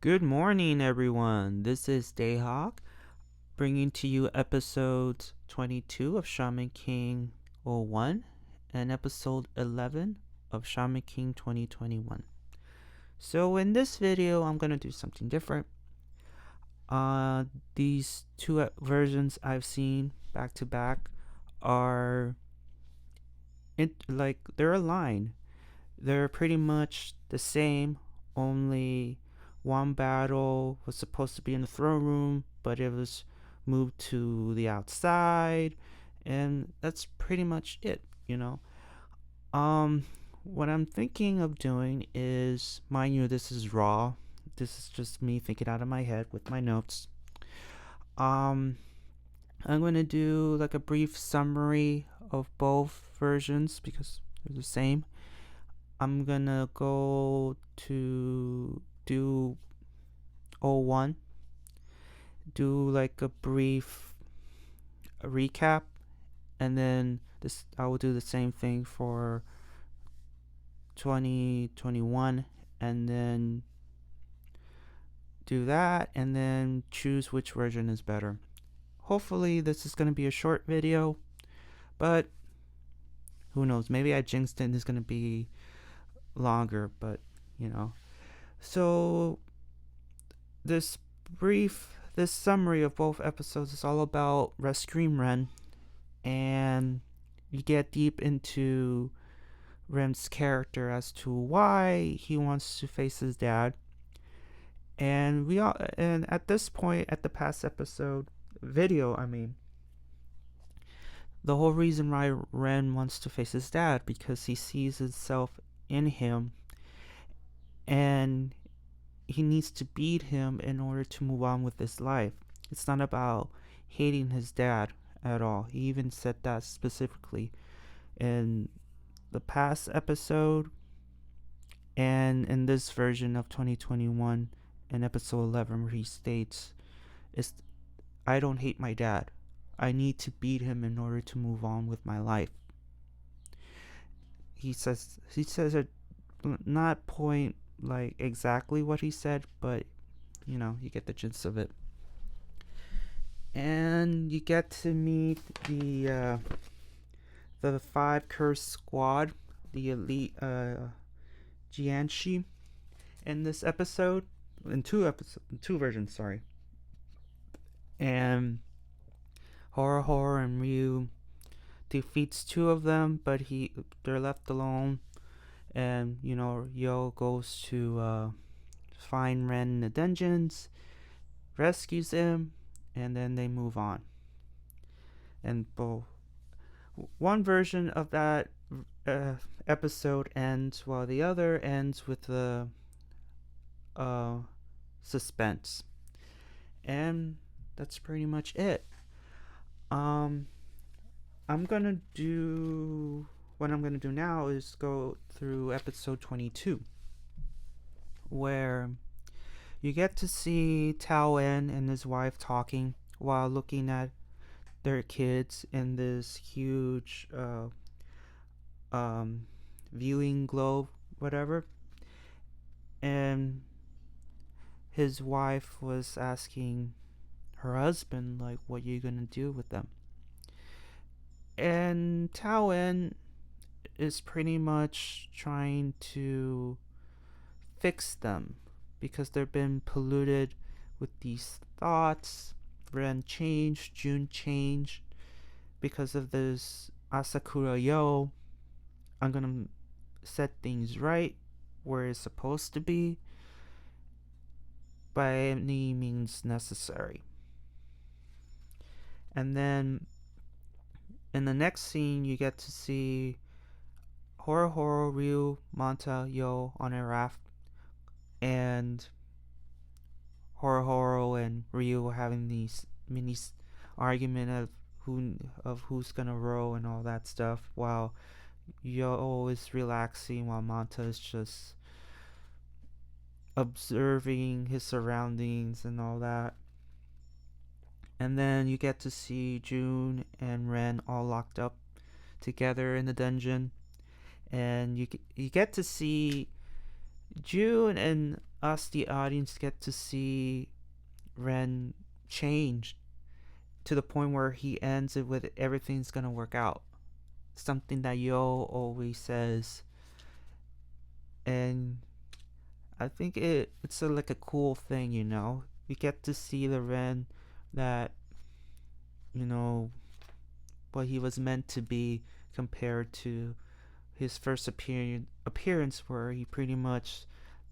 Good morning, everyone. This is Dayhawk bringing to you episode 22 of Shaman King 01 and episode 11 of Shaman King 2021. So, in this video, I'm going to do something different. These two versions I've seen back to back are they're aligned. They're pretty much the same, only one battle was supposed to be in the throne room, but it was moved to the outside, and that's pretty much it. What I'm thinking of doing is, mind you, this is raw. This is just me thinking out of my head with my notes. I'm going to do like a brief summary of both versions because they're the same. I'm gonna go to do 01, do like a brief recap, and then I will do the same thing for 2021, and then do that, and then choose which version is better. Hopefully this is gonna be a short video, but who knows, maybe I jinxed it and it's gonna be longer, but so this summary of both episodes is all about rescuing Ren, and you get deep into Ren's character as to why he wants to face his dad. And at this point, at the past episode video, the whole reason why Ren wants to face his dad because he sees himself in him, and he needs to beat him in order to move on with his life. It's not about hating his dad at all. He even said that specifically in the past episode and in this version of 2021 in episode 11, where he states, I don't hate my dad. I need to beat him in order to move on with my life. He says it not point like exactly what he said, but you get the gist of it. And you get to meet the 5 cursed squad, the elite Jianshi, in this episode, in two versions, sorry. And Horror and Ryu defeats 2 of them, but they're left alone. And Yo goes to find Ren in the dungeons, rescues him, and then they move on. And one version of that episode ends while the other ends with the suspense. And that's pretty much it. What I'm gonna do now is go through episode 22, where you get to see Tao En and his wife talking while looking at their kids in this huge viewing globe, whatever. And his wife was asking her husband, like, what are you gonna do with them? And Tao En is pretty much trying to fix them because they've been polluted with these thoughts. Ren changed, June changed because of this Asakura Yo. I'm gonna set things right where it's supposed to be by any means necessary. And then in the next scene, you get to see Horror, Ryu, Manta, Yo on a raft, and Horror and Ryu having these mini argument of who's gonna row and all that stuff, while Yo is relaxing while Manta is just observing his surroundings and all that. And then you get to see June and Ren all locked up together in the dungeon, and you get to see June and us, the audience, get to see Ren change to the point where he ends it with everything's gonna work out. Something that Yo always says, and I think it's like a cool thing, you know. You get to see the Ren that, you know, what he was meant to be compared to his first appearance, where he pretty much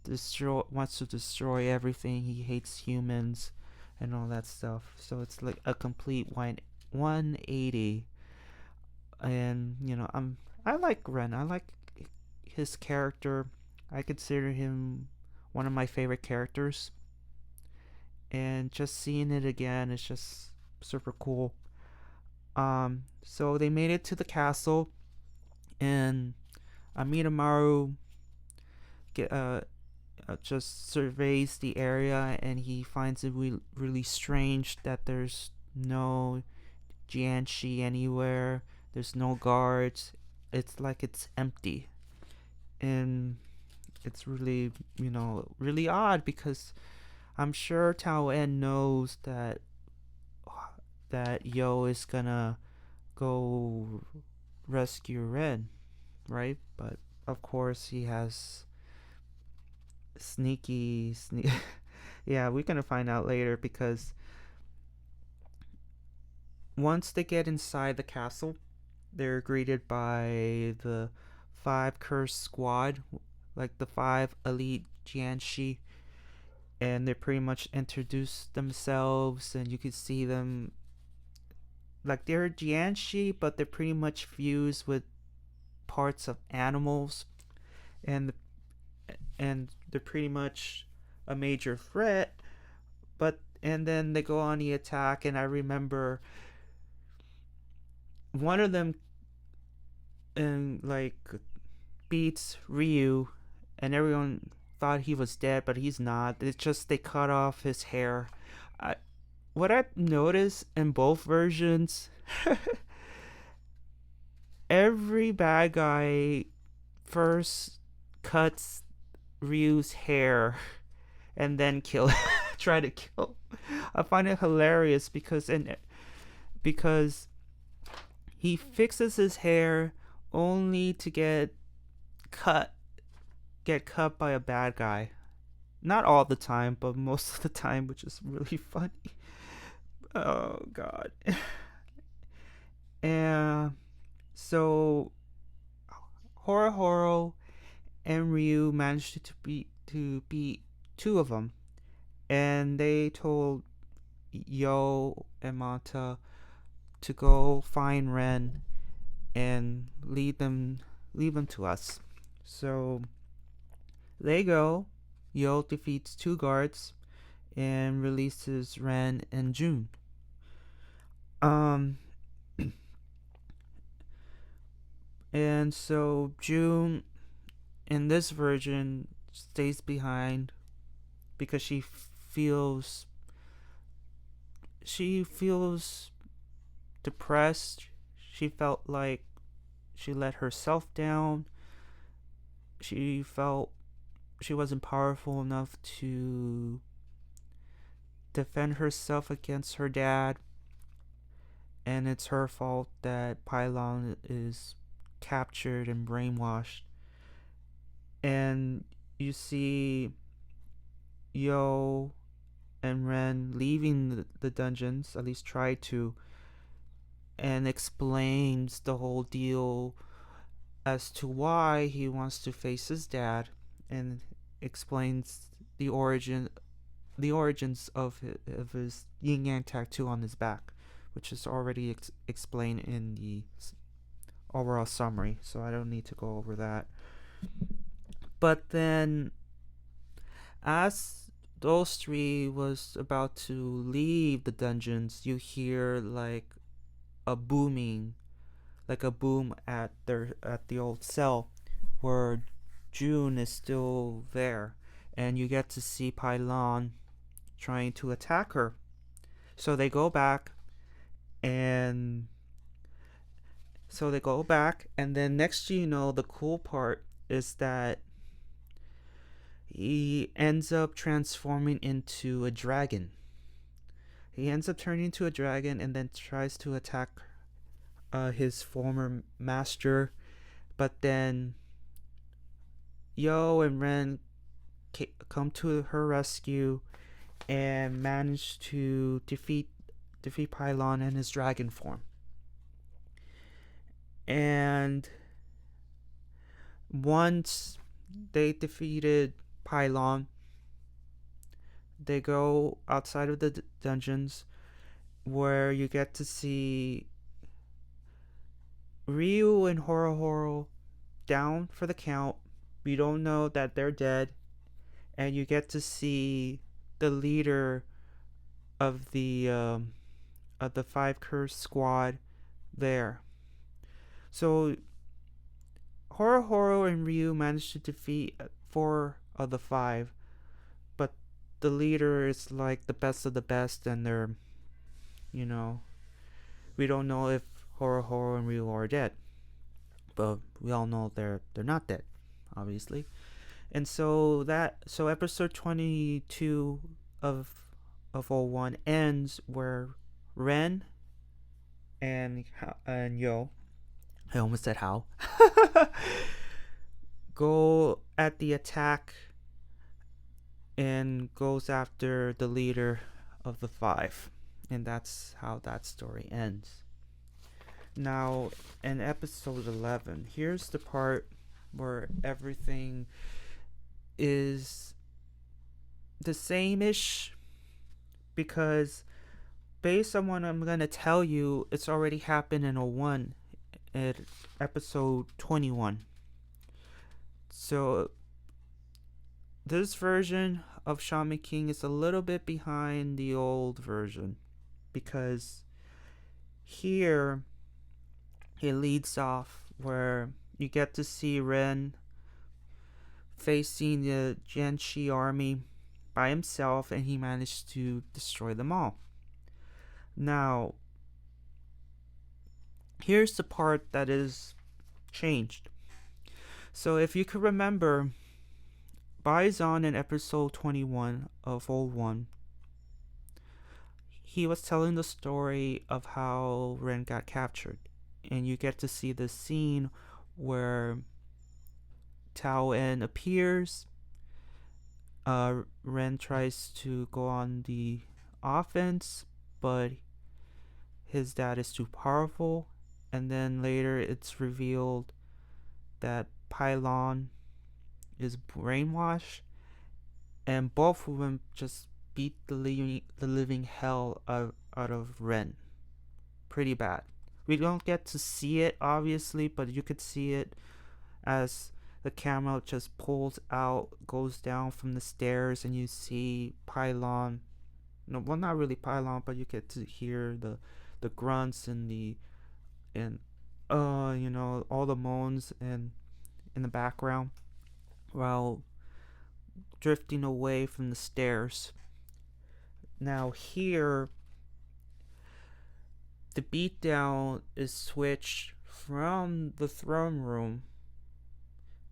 wants to destroy everything. He hates humans and all that stuff. So it's like a complete 180. And you know, I like Ren. I like his character. I consider him one of my favorite characters. And just seeing it again is just super cool. So they made it to the castle, and Amidamaru get just surveys the area, and he finds it really strange that there's no Jianshi anywhere. There's no guards. It's like it's empty, and it's really, you know, really odd, because I'm sure Tao En knows that Yo is gonna go rescue Ren, right? But of course he has sneaky. Yeah, we're gonna find out later, because once they get inside the castle, they're greeted by the five cursed squad, like the five elite Jianshi, and they pretty much introduce themselves, and you can see them like they're Jianshi, but they're pretty much fused with parts of animals, and they're pretty much a major threat. But and then they go on the attack, and I remember one of them and like beats Ryu, and everyone thought he was dead, but he's not. It's just they cut off his hair. I, what I've noticed in both versions, every bad guy first cuts Ryu's hair and then try to kill. I find it hilarious, because he fixes his hair only to cut get cut by a bad guy. Not all the time, but most of the time, which is really funny. Oh god. And so Horo and Ryu managed to beat two of them, and they told Yo and Mata to go find Ren and leave them to us. So they go. Yo defeats two guards and releases Ren and June. Um and so June in this version stays behind because she feels depressed. She felt like she let herself down. She felt she wasn't powerful enough to defend herself against her dad, and it's her fault that Pylon is captured and brainwashed. And you see Yo and Ren leaving the dungeons, at least try to, and explains the whole deal as to why he wants to face his dad, and explains the origins of his yin yang tattoo on his back, which is already explained in the overall summary, so I don't need to go over that. But then, as those three was about to leave the dungeons, you hear like a booming, like a boom at the old cell where June is still there, and you get to see Pylon trying to attack her. So they go back, and then next you know, the cool part is that he ends up transforming into a dragon. He ends up turning into a dragon and then tries to attack his former master, but then Yo and Ren come to her rescue and manage to defeat Pylon in his dragon form. And once they defeated Pylon, they go outside of the dungeons where you get to see Ryu and Horo down for the count. We don't know that they're dead, and you get to see the leader of the Five Curse Squad there. So Horo and Ryu managed to defeat 4 of the 5, but the leader is like the best of the best, and they're, you know, we don't know if Horo and Ryu are dead, but we all know they're not dead, obviously. And so episode 22 of 01 ends where Ren and Yo, I almost said how, go at the attack and goes after the leader of the 5, and that's how that story ends. Now, in episode 11, here's the part where everything is the same-ish, because based on what I'm gonna tell you, it's already happened in 01 at episode 21. So this version of Shaman King is a little bit behind the old version, because here it leads off where you get to see Ren facing the Jianshi army by himself, and he managed to destroy them all. Now, here's the part that is changed. So if you could remember, Bison in episode 21 of 01, he was telling the story of how Ren got captured, and you get to see the scene where Tao En appears. Ren tries to go on the offense, but his dad is too powerful, and then later it's revealed that Pylon is brainwashed, and both of them just beat the living hell out of Ren. Pretty bad. We don't get to see it, obviously, but you could see it as the camera just pulls out, goes down from the stairs, and you see Pylon. No, well, not really Pylon, but you get to hear the grunts and all the moans and in the background while drifting away from the stairs. Now here, the beatdown is switched from the throne room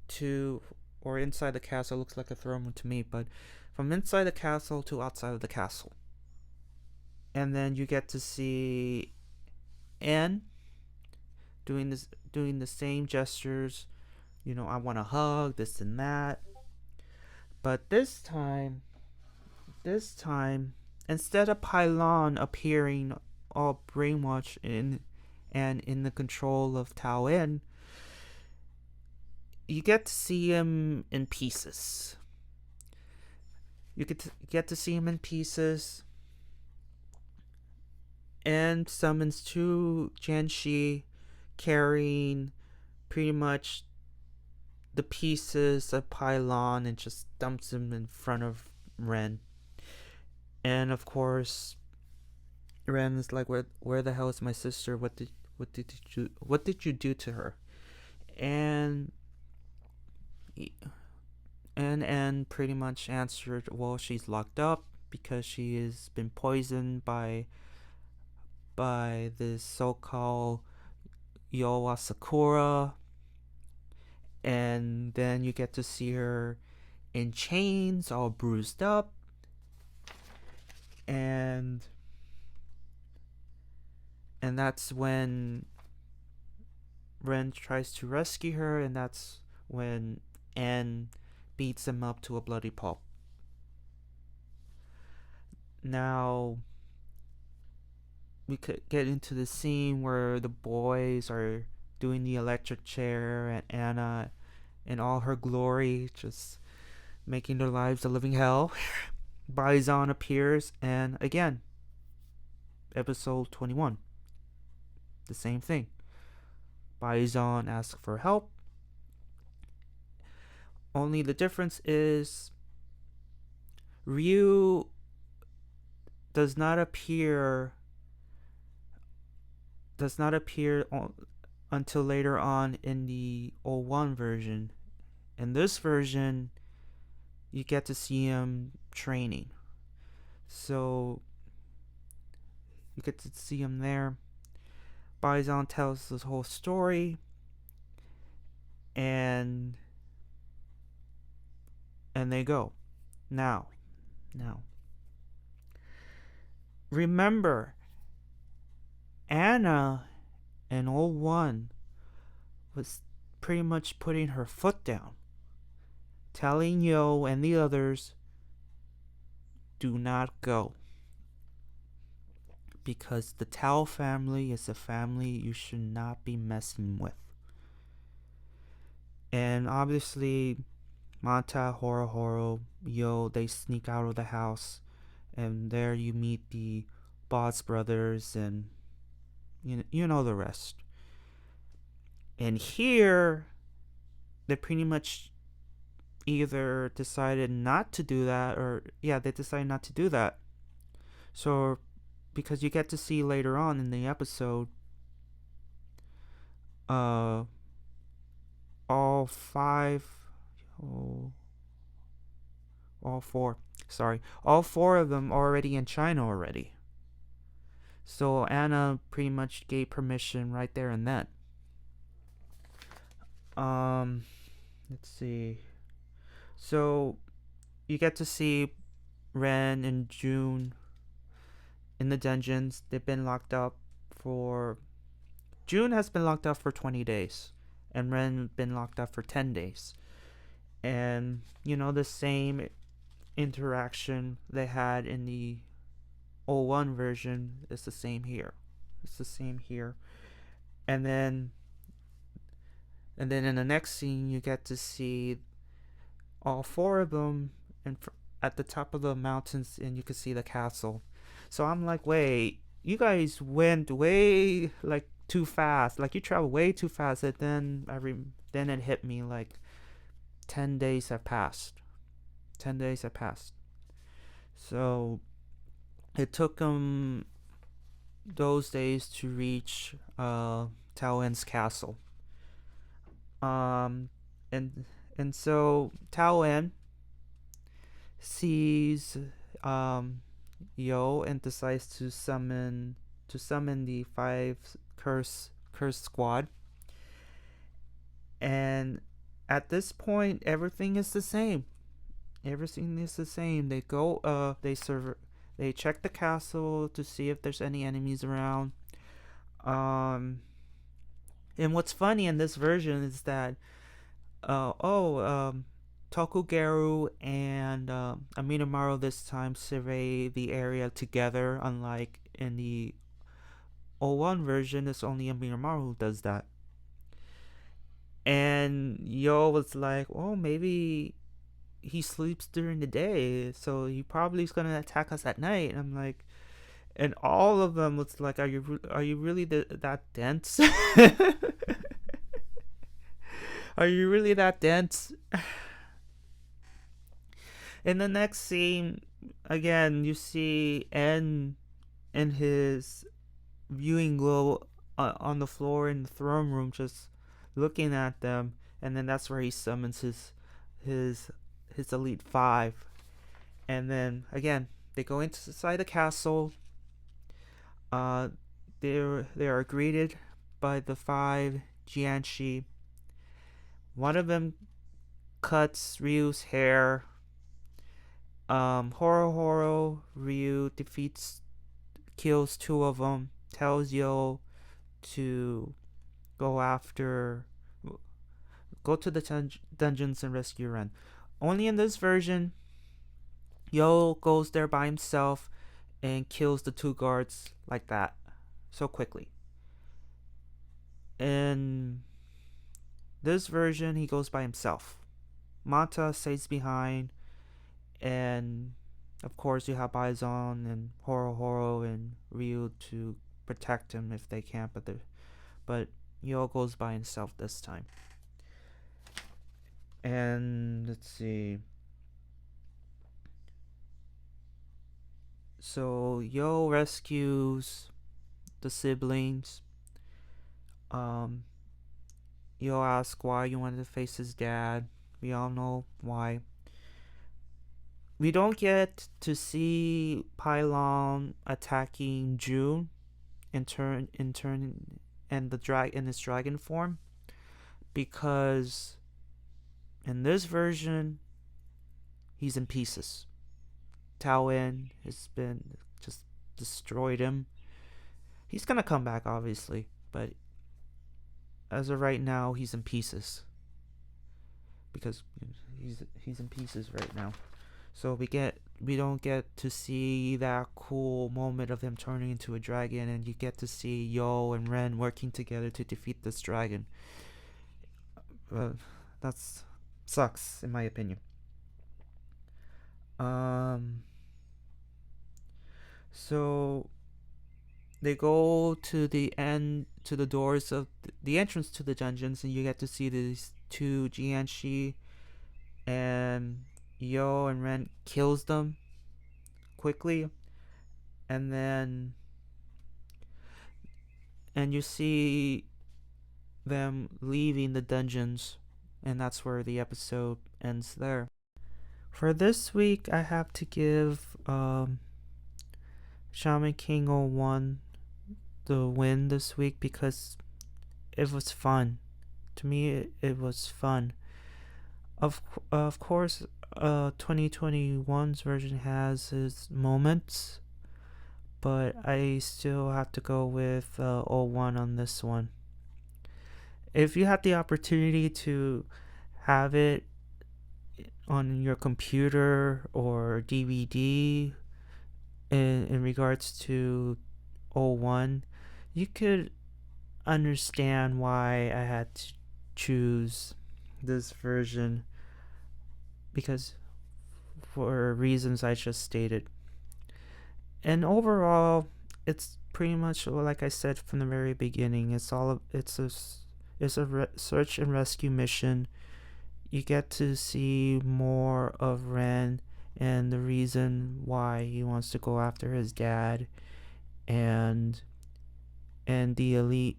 to, or inside the castle. It looks like a throne room to me, but from inside the castle to outside of the castle. And then you get to see En doing the same gestures, I want a hug, this and that. But this time, instead of Pylon appearing all brainwashed and in the control of Tao En, you get to see him in pieces. You get to see him in pieces, and summons 2 Jianshi carrying pretty much the pieces of Pylon and just dumps them in front of Ren. And of course, Ren is like, where the hell is my sister? What did you do to her? And pretty much answered, well, she's locked up because she has been poisoned by this so-called Yowa Sakura. And then you get to see her in chains, all bruised up, and that's when Ren tries to rescue her, and that's when En beats him up to a bloody pulp. Now we could get into the scene where the boys are doing the electric chair, and Anna in all her glory just making their lives a living hell. Bison appears, and again, episode 21, the same thing. Bison asks for help. Only the difference is Ryu does not appear until later on in the 01 version. In this version, you get to see him training. So you get to see him there. Bison tells this whole story, and they go. Now, remember, Anna in 01 was pretty much putting her foot down, telling Yo and the others, do not go. Because the Tao family is a family you should not be messing with. And obviously, Manta, Horo, Yo, they sneak out of the house, and there you meet the Boss brothers, and you know the rest. And here, they pretty much either decided not to do that, or they decided not to do that. So, because you get to see later on in the episode, all four of them already in China already. So Anna pretty much gave permission right there and then. Let's see. So you get to see Ren and June in the dungeons. They've been locked up for... June has been locked up for 20 days. And Ren been locked up for 10 days. And, the same interaction they had in the 01 version is the same here. And then in the next scene, you get to see all four of them at the top of the mountains, and you can see the castle. So I'm like, wait, you guys went way too fast. You traveled way too fast. And then it hit me 10 days have passed. So it took them those days to reach Tao En's castle. And so Tao En sees Yo and decides to summon the 5 cursed squad. And at this point, everything is the same. They go, they check the castle to see if there's any enemies around. And what's funny in this version is that, Tokugaru and Aminomaru this time survey the area together, unlike in the 01 version, it's only Aminomaru who does that. And Yo was like, oh, maybe he sleeps during the day, so he probably is gonna attack us at night. And I'm like, and all of them was like, are you really that dense? Are you really that dense? In the next scene, again, you see En in his viewing globe on the floor in the throne room, just looking at them, and then that's where he summons his Elite 5. And then again, they go inside the castle. They are greeted by the 5 Jianshi. One of them cuts Ryu's hair. Horo Ryu kills two of them, tells Yo to go after, go to the dungeons and rescue Ren. Only in this version, Yo goes there by himself and kills the two guards like that, so quickly. In this version, he goes by himself. Mata stays behind, and of course, you have Bison and Horo and Ryu to protect him if they can't, but Yo goes by himself this time. And let's see. So Yo rescues the siblings. Yo asks why you wanted to face his dad. We all know why. We don't get to see Pylon attacking June in his dragon form, because in this version he's in pieces. Tao En has been just destroyed him. He's gonna come back obviously, but as of right now he's in pieces, because he's in pieces right now. So we don't get to see that cool moment of him turning into a dragon, and you get to see Yo and Ren working together to defeat this dragon. That's sucks in my opinion. So they go to the doors of the entrance to the dungeons, and you get to see these two Jianshi, and Yo and Ren kills them quickly, and then you see them leaving the dungeons, and that's where the episode ends there. For this week, I have to give Shaman King 01 the win this week, because it was fun. To me, it was fun. Of course, 2021's version has its moments, but I still have to go with 01 on this one. If you had the opportunity to have it on your computer or DVD in regards to 01, you could understand why I had to choose this version, because for reasons I just stated. And overall, it's pretty much like I said from the very beginning. It's a search and rescue mission. You get to see more of Ren and the reason why he wants to go after his dad, and the elite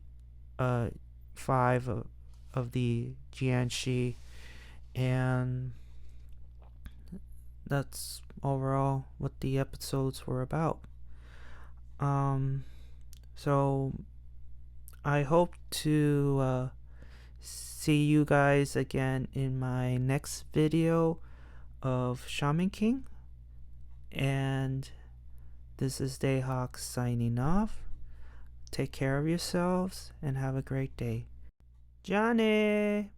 5 of the Jianshi, and that's overall what the episodes were about. So I hope to see you guys again in my next video of Shaman King, and this is Dayhawk signing off. Take care of yourselves and have a great day. Johnny!